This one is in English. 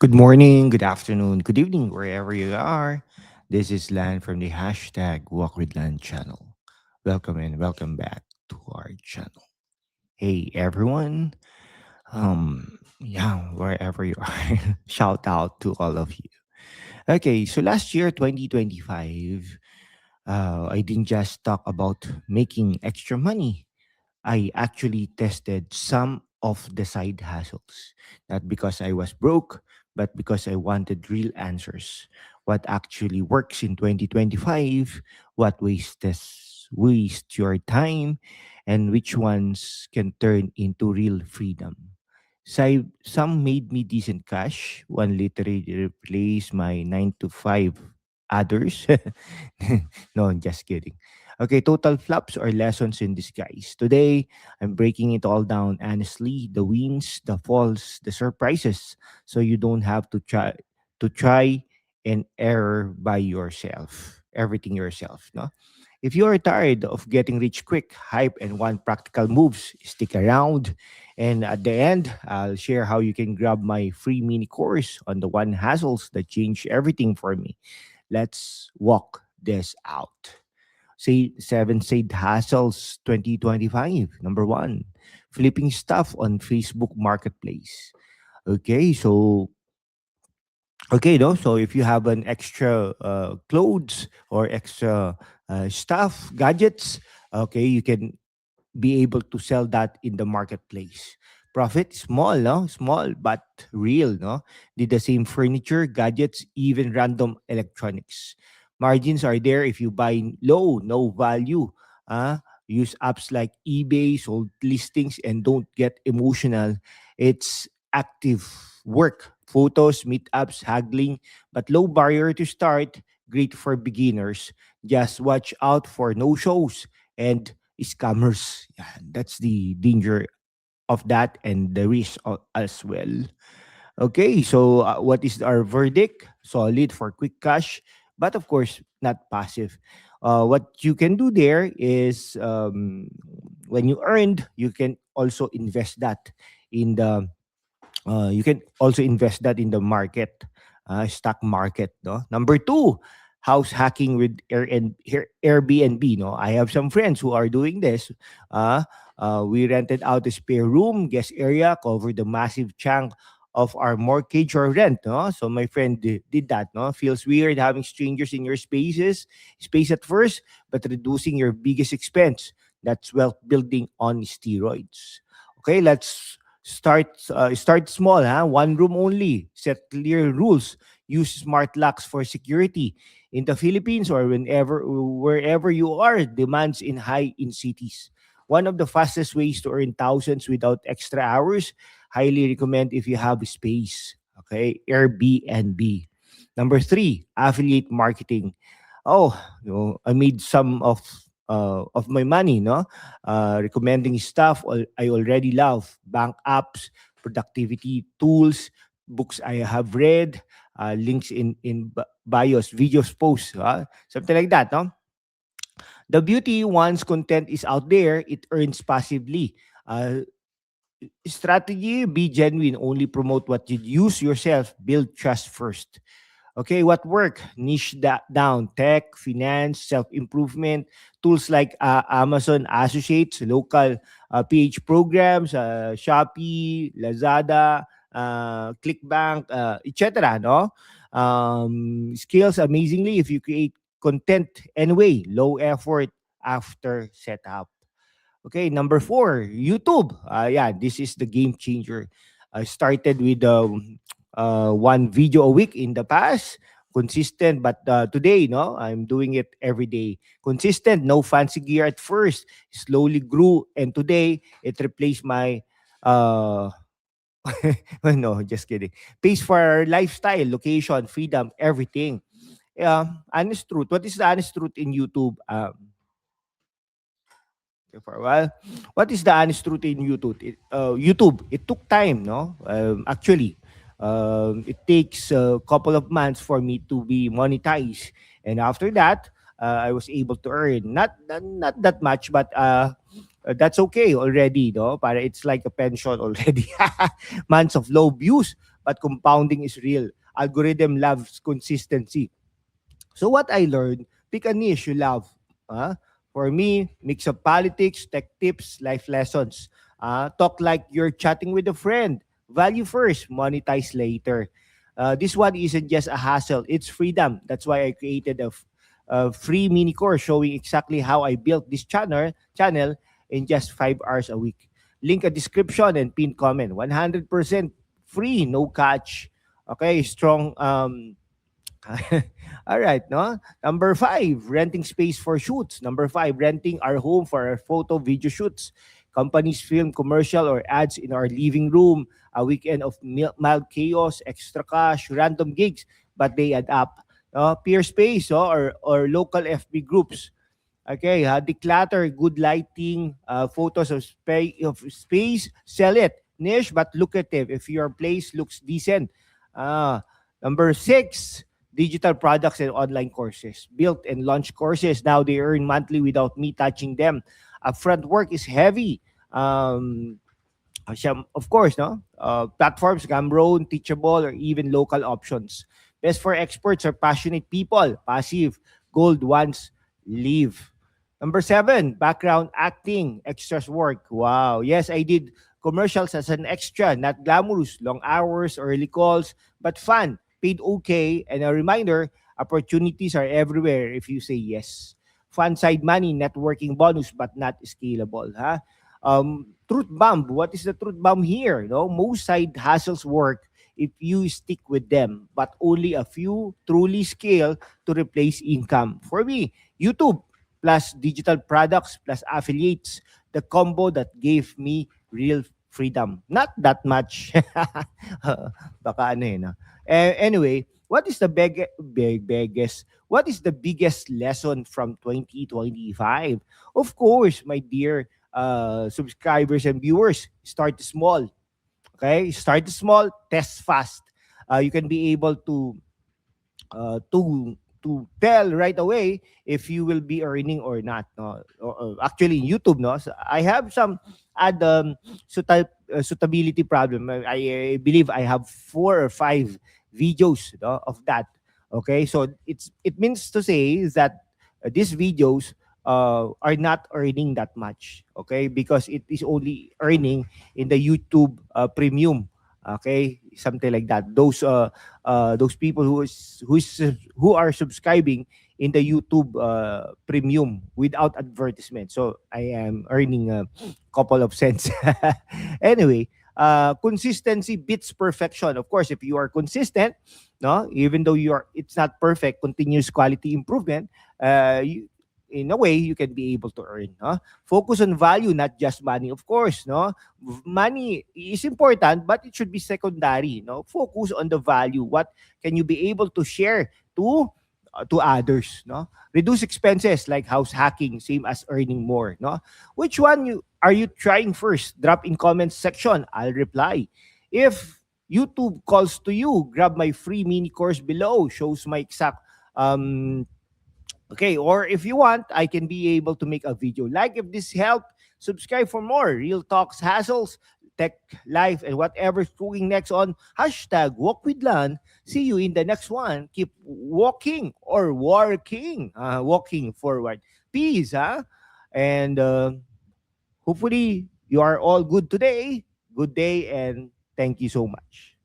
Good morning, good afternoon, good evening, wherever you are. This is Lan from the hashtag Walk with Lan channel. Welcome and welcome back to our channel. Hey everyone. Wherever you are, shout out to all of you. Okay, so last year, 2025, I didn't just talk about making extra money. I actually tested some of the side hustles, not because I was broke, but because I wanted real answers. What actually works in 2025, what waste your time, and which ones can turn into real freedom. Some made me decent cash. One literally replaced my 9 to 5 others. No, I'm just kidding. Okay, total flops or lessons in disguise. Today, I'm breaking it all down honestly, the wins, the falls, the surprises, so you don't have to try and error by yourself. Everything yourself, no? If you are tired of getting rich quick, hype, and want practical moves, stick around. And at the end, I'll share how you can grab my free mini course on the one hassles that changed everything for me. Let's walk this out. Say seven side hassles 2025. Number one, flipping stuff on Facebook Marketplace. Okay, so no, so if you have an extra clothes or extra stuff, gadgets, okay, you can be able to sell that in the marketplace. Profit small, no? Small but real, no? Did the same furniture, gadgets, even random electronics. Margins are there if you buy low, no value. Use apps like eBay, sold listings, and don't get emotional. It's active work, photos, meetups, haggling, but low barrier to start. Great for beginners. Just watch out for no shows and scammers. Yeah, that's the danger of that and the risk as well. Okay, so what is our verdict? Solid for quick cash, but of course not passive. What you can do there is when you earned, you can also invest that in the market, stock market. No, number two, house hacking with Airbnb. No, I have some friends who are doing this. Uh, we rented out a spare room, guest area, covered the massive chunk of our mortgage or rent. No, so my friend did that. No, feels weird having strangers in your space at first, but reducing your biggest expense. That's wealth building on steroids. Okay, let's start small, huh? One room only. Set clear rules. Use smart locks for security. In the Philippines or wherever you are, demands in high in cities. One of the fastest ways to earn thousands without extra hours. Highly recommend if you have space. Okay, Airbnb. Number three, affiliate marketing. Oh, I made some of my money, no? Recommending stuff I already love, bank apps, productivity tools, books I have read, links in bios, videos, posts, something like that, no? The beauty once content is out there, it earns passively. Strategy: be genuine, only promote what you use yourself, build trust first. Okay, what work? Niche that down. Tech, finance, self-improvement, tools like Amazon Associates, local PH programs, Shopee, Lazada, ClickBank, etc. No? Scales amazingly if you create content anyway. Low effort after setup. Okay, number four, YouTube. Yeah, this is the game changer. I started with one video a week in the past, consistent, but today, no, I'm doing it every day. Consistent, no fancy gear at first, slowly grew, and today it replaced my uh no, just kidding. Pays for lifestyle, location, freedom, everything. Honest truth. What is the honest truth in YouTube? For a while. What is the honest truth in YouTube? YouTube, it took time, no? Actually, it takes a couple of months for me to be monetized, and after that, I was able to earn not that much, but that's okay already, no? Para it's like a pension already. Months of low views, but compounding is real. Algorithm loves consistency. So what I learned, pick a niche you love. Uh, for me, mix of politics, tech tips, life lessons. Talk like you're chatting with a friend. Value first, monetize later. This one isn't just a hassle, it's freedom. That's why I created a free mini course showing exactly how I built this channel in just 5 hours a week. Link a description and pin comment. 100% free, no catch. Okay, strong all right, no? Number five, renting space for shoots. Number five, renting our home for our photo video shoots. Companies film commercial or ads in our living room, a weekend of mild chaos, extra cash, random gigs, but they add up. Peer space or local FB groups. Okay, declutter, good lighting, photos of space, sell it. Niche but lucrative if your place looks decent. Uh, Number six, digital products and online courses. Built and launched courses. Now they earn monthly without me touching them. Upfront work is heavy. Um, of course, no? Platforms, Gumroad, Teachable, or even local options. Best for experts or passionate people. Passive, gold ones, leave. Number seven, background acting, extras work. Wow. Yes, I did commercials as an extra, not glamorous, long hours, early calls, but fun, paid okay. And a reminder, opportunities are everywhere if you say yes. Fun side money, networking bonus, but not scalable. Huh? Truth bomb. What is the truth bomb here? No, most side hustles work if you stick with them, but only a few truly scale to replace income. For me, YouTube plus digital products plus affiliates, the combo that gave me real freedom. Not that much. Baka ano eh, no? Anyway, what is the biggest what is the biggest lesson from 2025? Of course, my dear subscribers and viewers, start small. Okay, start small, test fast. You can be able to tell right away if you will be earning or not. No? Actually, in YouTube, no, so I have some ad suitability problem. I believe I have 4 or 5 videos, no, of that. Okay, so it means to say that these videos are not earning that much. Okay, because it is only earning in the YouTube premium. Okay, something like that. Those people who are subscribing in the YouTube premium without advertisement. So I am earning a couple of cents. Anyway, consistency beats perfection. Of course, if you are consistent, no, even though it's not perfect, continuous quality improvement, in a way you can be able to earn. No? Focus on value, not just money. Of course, no, money is important, but it should be secondary. No, focus on the value. What can you be able to share to others? No, reduce expenses like house hacking, same as earning more. No, which one you are you trying first? Drop in comments section. I'll reply. If YouTube calls to you, grab my free mini course below. Shows my exact okay, or if you want, I can be able to make a video. Like if this helped, subscribe for more real talks, hassles, tech, life, and whatever's cooking next on hashtag Walk with Lan. See you in the next one. Keep walking or working, walking forward. Peace, huh? And hopefully you are all good today. Good day, and thank you so much.